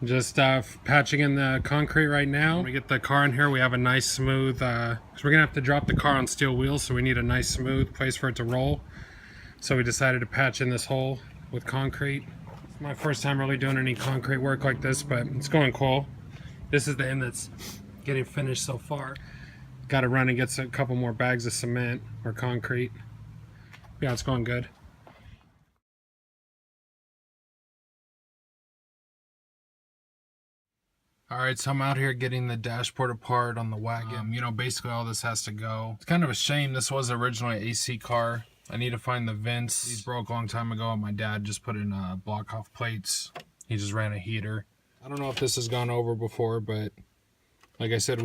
Just patching in the concrete right now. When we get the car in here, we have a nice smooth, because we're gonna have to drop the car on steel wheels, so we need a nice smooth place for it to roll. So we decided to patch in this hole with concrete. It's my first time really doing any concrete work like this, but it's going cool. This is the end that's getting finished so far. Got to run and get a couple more bags of cement or concrete. Yeah, it's going good. Alright, so I'm out here getting the dashboard apart on the Wagon. You know, basically all this has to go. It's kind of a shame. This was originally an AC car. I need to find the vents. These broke a long time ago, and my dad just put in block off plates. He just ran a heater. I don't know if this has gone over before, but like I said,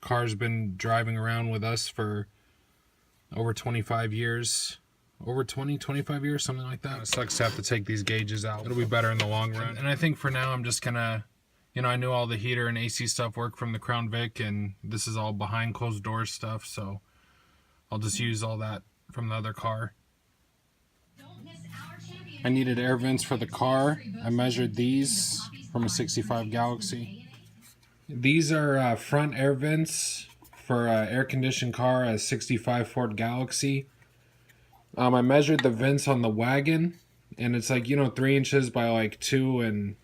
car's been driving around with us for over 25 years. Over 25 years, something like that. It sucks to have to take these gauges out. It'll be better in the long run. And I think for now, I'm just gonna, you know, I knew all the heater and AC stuff worked from the Crown Vic, and this is all behind closed doors stuff, so I'll just use all that from the other car. I needed air vents for the car. I measured these from a 65 Galaxy. These are front air vents for an air-conditioned car, a 65 Ford Galaxy. I measured the vents on the Wagon, and it's like, you know, 3 inches by like 2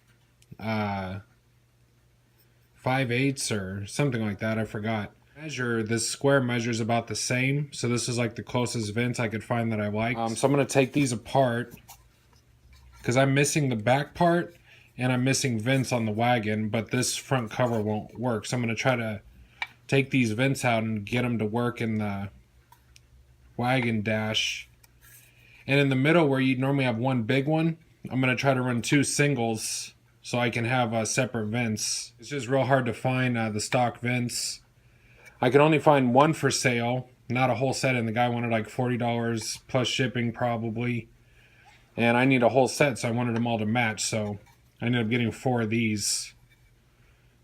5/8 or something like that. I forgot. This square measures about the same, so this is like the closest vents I could find that I liked. So I'm going to take these apart because I'm missing the back part and I'm missing vents on the Wagon, but this front cover won't work. So I'm going to try to take these vents out and get them to work in the Wagon dash. And in the middle where you'd normally have one big one, I'm going to try to run 2 singles so I can have separate vents. It's just real hard to find the stock vents. I could only find one for sale, not a whole set, and the guy wanted like $40 plus shipping probably. And I need a whole set, so I wanted them all to match, so I ended up getting 4 of these.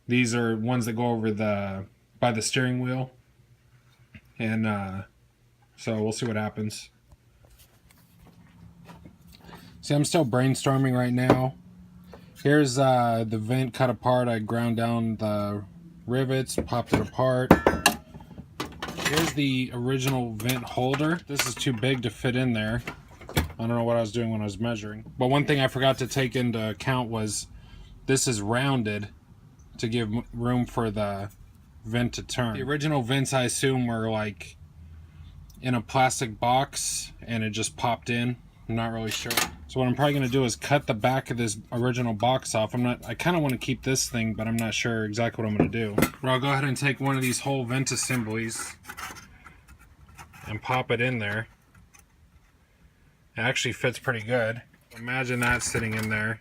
These are ones that go over by the steering wheel. And so we'll see what happens. See, I'm still brainstorming right now. Here's the vent cut apart. I ground down the rivets, popped it apart. Here's the original vent holder. This is too big to fit in there. I don't know what I was doing when I was measuring. But one thing I forgot to take into account was this is rounded to give room for the vent to turn. The original vents, I assume, were like in a plastic box and it just popped in. I'm not really sure. So what I'm probably going to do is cut the back of this original box off. I kind of want to keep this thing, but I'm not sure exactly what I'm going to do. But I'll go ahead and take one of these whole vent assemblies and pop it in there. It actually fits pretty good. Imagine that sitting in there.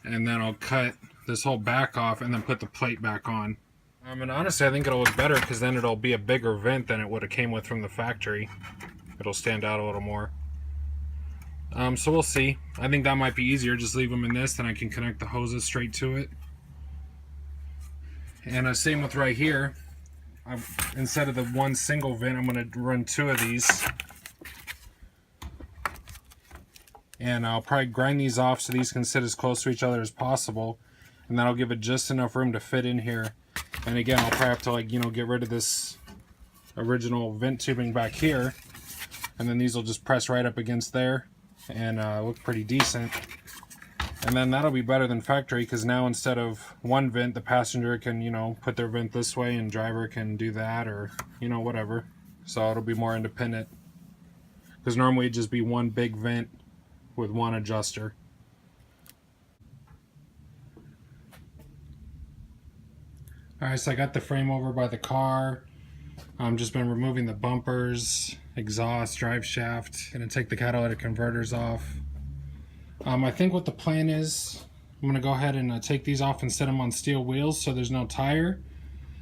And then I'll cut this whole back off and then put the plate back on. And honestly, I think it'll look better because then it'll be a bigger vent than it would have came with from the factory. It'll stand out a little more. So we'll see. I think that might be easier. Just leave them in this, then I can connect the hoses straight to it. And same with right here. Instead of the one single vent, I'm going to run 2 of these. And I'll probably grind these off so these can sit as close to each other as possible. And that'll give it just enough room to fit in here. And again, I'll probably have to, like, you know, get rid of this original vent tubing back here. And then these will just press right up against there and look pretty decent. And then that'll be better than factory because now instead of one vent, the passenger can, you know, put their vent this way and driver can do that, or, you know, whatever. So it'll be more independent. Because normally it'd just be one big vent with one adjuster. Alright, so I got the frame over by the car. Just been removing the bumpers, exhaust, drive shaft. Gonna take the catalytic converters off. I think what the plan is, I'm gonna go ahead and take these off and set them on steel wheels so there's no tire.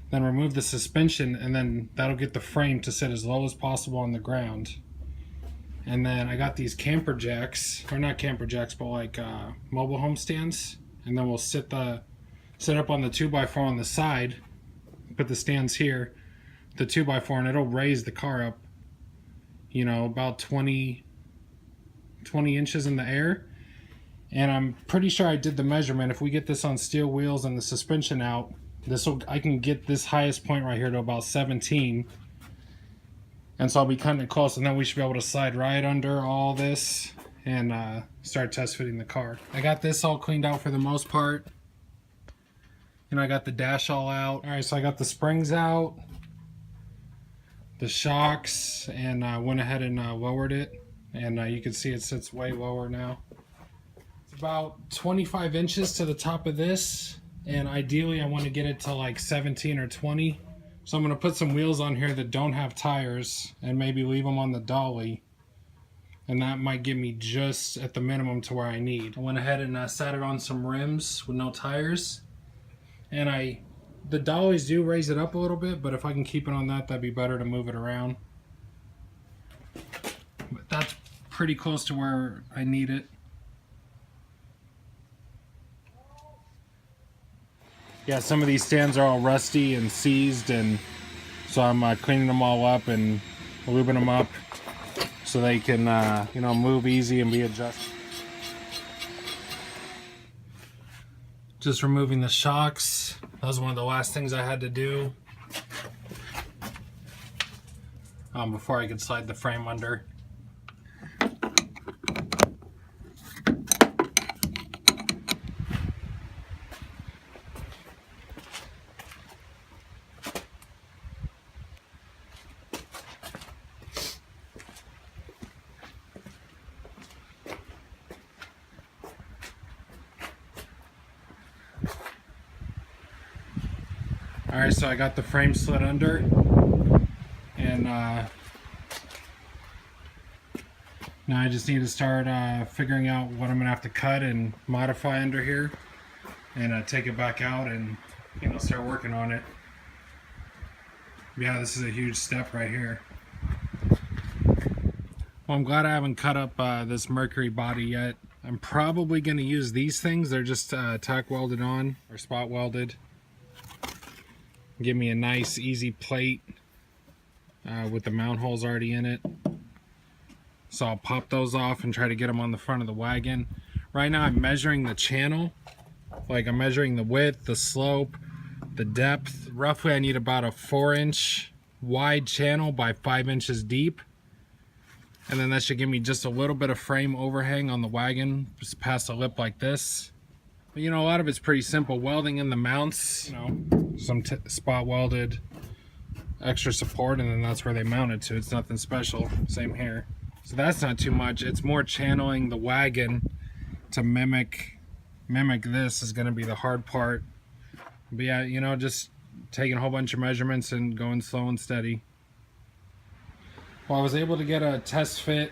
Then remove the suspension, and then that'll get the frame to sit as low as possible on the ground. And then I got these camper jacks, or not camper jacks, but like mobile home stands. And then we'll sit up on the 2x4 on the side, put the stands here, the 2x4, and it'll raise the car up, you know, about 20 inches in the air. And I'm pretty sure I did the measurement. If we get this on steel wheels and the suspension out, I can get this highest point right here to about 17. And so I'll be cutting it close, and then we should be able to slide right under all this and start test fitting the car. I got this all cleaned out for the most part. And I got the dash all out. All right, so I got the springs out, the shocks, and I went ahead and lowered it. And you can see it sits way lower now. It's about 25 inches to the top of this. And ideally I want to get it to like 17 or 20. So I'm going to put some wheels on here that don't have tires and maybe leave them on the dolly. And that might get me just at the minimum to where I need. I went ahead and sat it on some rims with no tires. And the dollies do raise it up a little bit, but if I can keep it on that, that'd be better to move it around. But that's pretty close to where I need it. Yeah, some of these stands are all rusty and seized, and so I'm cleaning them all up and lubing them up so they can, you know, move easy and be adjusted. Just removing the shocks. That was one of the last things I had to do before I could slide the frame under. Alright, so I got the frame slid under, and now I just need to start figuring out what I'm going to have to cut and modify under here, and take it back out and, you know, start working on it. Yeah, this is a huge step right here. Well, I'm glad I haven't cut up this Mercury body yet. I'm probably going to use these things. They're just tack welded on, or spot welded. Give me a nice easy plate with the mount holes already in it. So I'll pop those off and try to get them on the front of the wagon. Right now I'm measuring the channel. Like I'm measuring the width, the slope, the depth. Roughly I need about a 4-inch wide channel by 5 inches deep. And then that should give me just a little bit of frame overhang on the wagon, just past a lip like this. But, you know, a lot of it's pretty simple. Welding in the mounts, you know, some spot welded extra support, and then that's where they mount it to. It's nothing special. Same here. So that's not too much. It's more channeling the wagon to mimic this is going to be the hard part. But yeah, you know, just taking a whole bunch of measurements and going slow and steady. Well, I was able to get a test fit.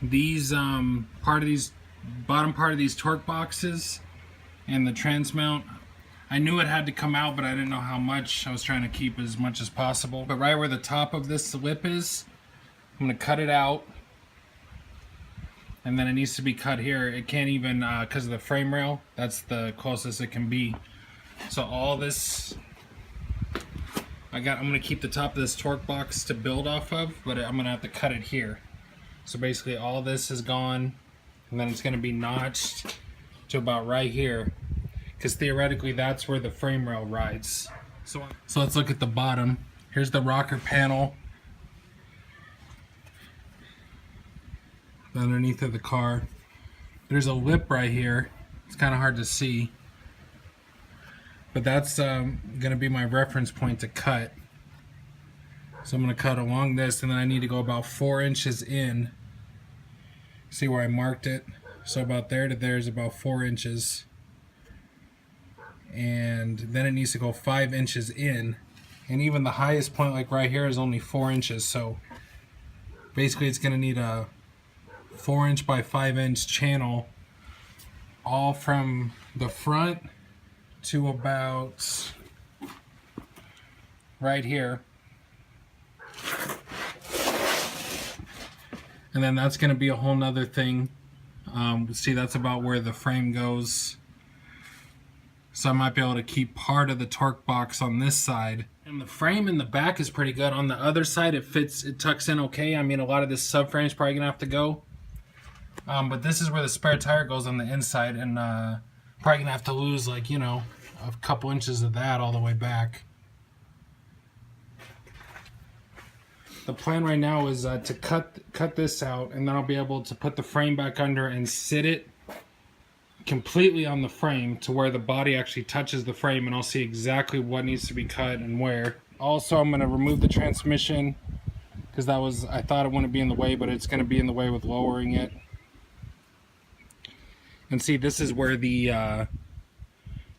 These bottom part of these torque boxes and the trans mount, I knew it had to come out, but I didn't know how much. I was trying to keep as much as possible. But right where the top of this lip is, I'm going to cut it out. And then it needs to be cut here. It can't even, because of the frame rail, that's the closest it can be. So all this, I'm going to keep the top of this torque box to build off of, but I'm going to have to cut it here. So basically all this is gone, and then it's going to be notched to about right here, because theoretically that's where the frame rail rides. So let's look at the bottom. Here's the rocker panel underneath of the car. There's a lip right here. It's kind of hard to see, but that's going to be my reference point to cut. So I'm going to cut along this, and then I need to go about 4 inches in. See where I marked it? So about there to there is about 4 inches. And then it needs to go 5 inches in. And even the highest point, like right here, is only 4 inches. So basically it's going to need a 4-inch by 5-inch channel all from the front to about right here. And then that's going to be a whole nother thing. See, that's about where the frame goes. So I might be able to keep part of the torque box on this side. And the frame in the back is pretty good. On the other side, it fits, it tucks in okay. I mean, a lot of this subframe is probably going to have to go. But this is where the spare tire goes on the inside, and probably gonna have to lose like, you know, a couple inches of that all the way back. The plan right now is to cut this out, and then I'll be able to put the frame back under and sit it completely on the frame to where the body actually touches the frame, and I'll see exactly what needs to be cut and where. Also, I'm going to remove the transmission because I thought it wouldn't be in the way, but it's going to be in the way with lowering it. And see, this is where the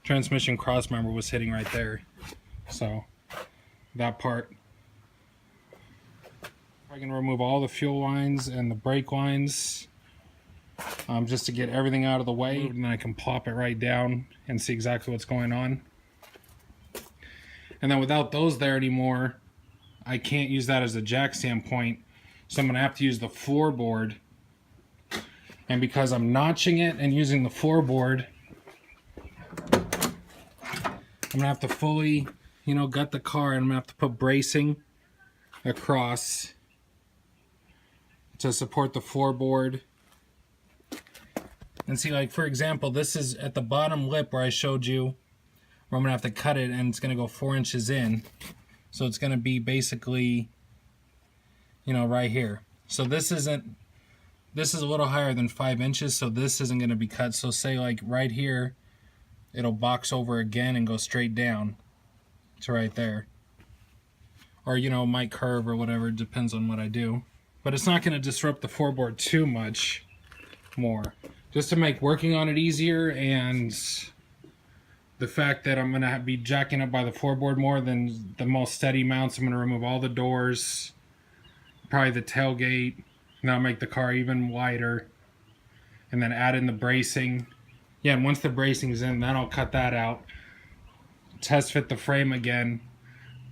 transmission cross member was hitting right there. So that part. I'm going to remove all the fuel lines and the brake lines just to get everything out of the way, and then I can plop it right down and see exactly what's going on. And then without those there anymore, I can't use that as a jack standpoint, so I'm going to have to use the floorboard. And because I'm notching it and using the floorboard, I'm going to have to fully, you know, gut the car, and I'm going to have to put bracing across to support the floorboard. And see, like for example, this is at the bottom lip where I showed you where I'm gonna have to cut it, and it's gonna go 4 inches in, so it's gonna be basically, you know, right here. So this is a little higher than 5 inches, so this isn't gonna be cut. So say like right here, it'll box over again and go straight down to right there, or you know, might curve or whatever, depends on what I do. But it's not going to disrupt the floorboard too much more. Just to make working on it easier, and the fact that I'm going to be jacking up by the floorboard more than the most steady mounts. I'm going to remove all the doors, probably the tailgate, and I'll make the car even wider. And then add in the bracing. Yeah, and once the bracing is in, then I'll cut that out. Test fit the frame again.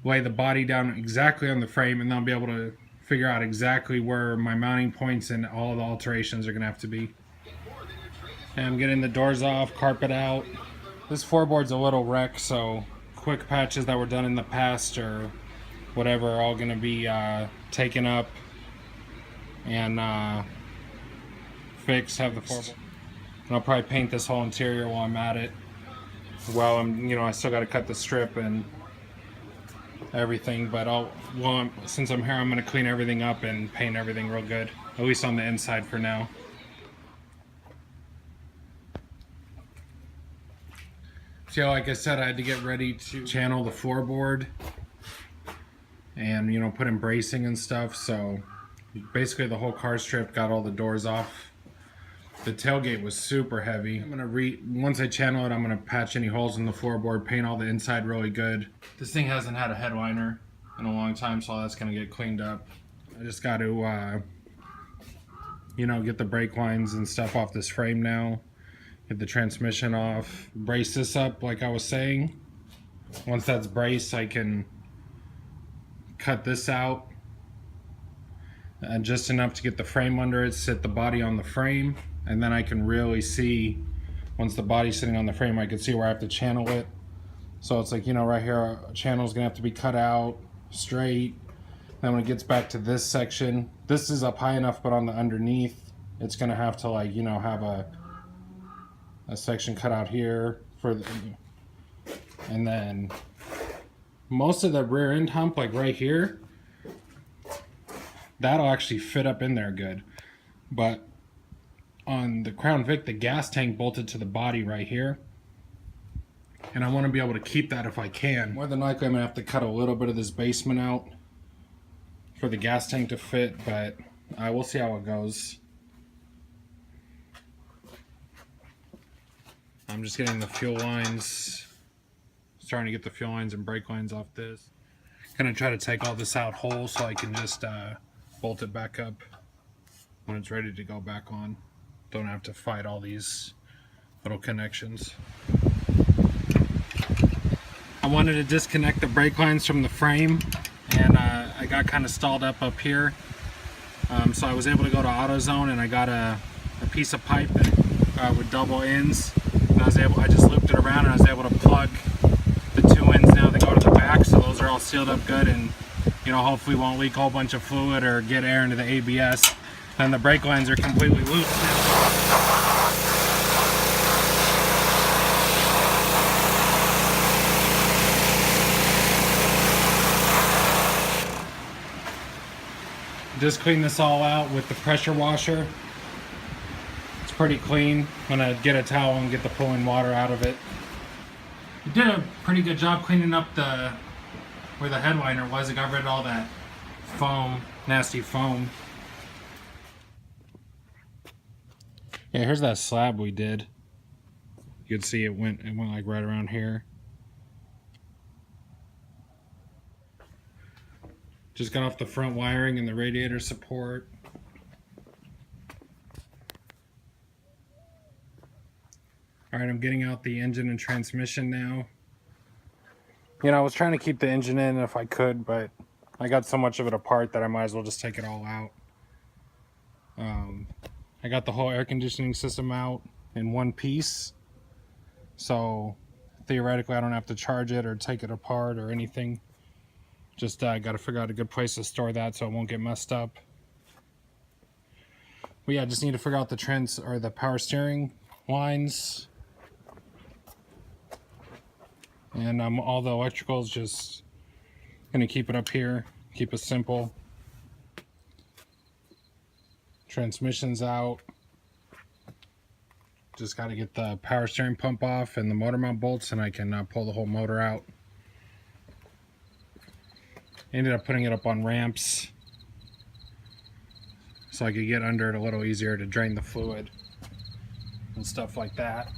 Lay the body down exactly on the frame, and then I'll be able to figure out exactly where my mounting points and all the alterations are going to have to be. And I'm getting the doors off, carpet out. This floorboard's a little wrecked, so quick patches that were done in the past or whatever are all going to be taken up and fixed. Have the floorboard. And I'll probably paint this whole interior while I'm at it. Well, I still got to cut the strip and everything, but since I'm here, I'm going to clean everything up and paint everything real good, at least on the inside for now. So like I said, I had to get ready to channel the floorboard and, you know, put in bracing and stuff. So basically the whole car strip, got all the doors off. The tailgate was super heavy. I'm gonna once I channel it, I'm gonna patch any holes in the floorboard, paint all the inside really good. This thing hasn't had a headliner in a long time, so all that's gonna get cleaned up. I just got to, you know, get the brake lines and stuff off this frame now. Get the transmission off. Brace this up like I was saying. Once that's braced, I can cut this out. Just enough to get the frame under it, sit the body on the frame. And then I can really see, once the body's sitting on the frame, I can see where I have to channel it. So it's like, you know, right here, a channel's gonna have to be cut out straight. Then when it gets back to this section, this is up high enough, but on the underneath, it's gonna have to, like, you know, have a section cut out here and then most of the rear end hump, like right here, that'll actually fit up in there good. But on the Crown Vic, the gas tank bolted to the body right here, and I want to be able to keep that if I can. More than likely I'm gonna have to cut a little bit of this basement out for the gas tank to fit, but we'll see how it goes. I'm just getting the fuel lines, starting to get the fuel lines and brake lines off this. Gonna try to take all this out whole so I can just bolt it back up when it's ready to go back on. Don't have to fight all these little connections. I wanted to disconnect the brake lines from the frame, and I got kind of stalled up here. So I was able to go to AutoZone, and I got a piece of pipe that with double ends. And I just looped it around, and I was able to plug the 2 ends now that go to the back, so those are all sealed up good, and, you know, hopefully won't leak a whole bunch of fluid or get air into the ABS. And the brake lines are completely loose now. Just clean this all out with the pressure washer. It's pretty clean. I'm gonna get a towel and get the pulling water out of it. It did a pretty good job cleaning up where the headliner was. It got rid of all that foam, nasty foam. Yeah, here's that slab we did. You can see it went like right around here. Just got off the front wiring and the radiator support. Alright, I'm getting out the engine and transmission now. You know, I was trying to keep the engine in if I could, but I got so much of it apart that I might as well just take it all out. I got the whole air conditioning system out in one piece. So theoretically I don't have to charge it or take it apart or anything. Just got to figure out a good place to store that so it won't get messed up. But yeah, I just need to figure out the power steering lines. And all the electrical is just going to keep it up here, keep it simple. Transmission's out. Just got to get the power steering pump off and the motor mount bolts, and I can pull the whole motor out. Ended up putting it up on ramps so I could get under it a little easier to drain the fluid and stuff like that.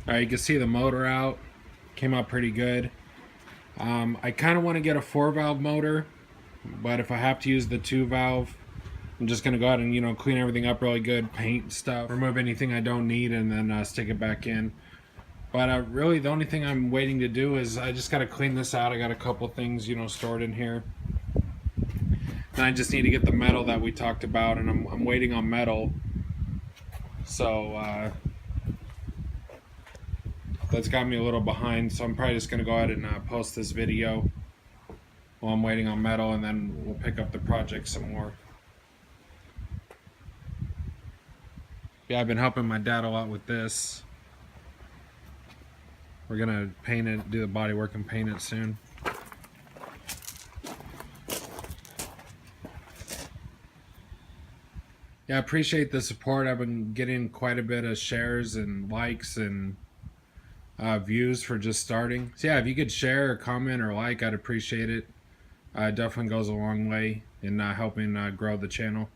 Alright, you can see the motor out. Came out pretty good. I kind of want to get a 4-valve motor, but if I have to use the 2-valve, I'm just going to go ahead and, you know, clean everything up really good, paint stuff, remove anything I don't need, and then stick it back in. But really the only thing I'm waiting to do is I just got to clean this out. I got a couple things, you know, stored in here. And I just need to get the metal that we talked about, and I'm waiting on metal. So that's got me a little behind, so I'm probably just going to go ahead and post this video while I'm waiting on metal, and then we'll pick up the project some more. Yeah, I've been helping my dad a lot with this. We're going to paint it, do the body work and paint it soon. Yeah, I appreciate the support. I've been getting quite a bit of shares and likes and views for just starting. So yeah, if you could share or comment or like, I'd appreciate it. It definitely goes a long way in helping grow the channel.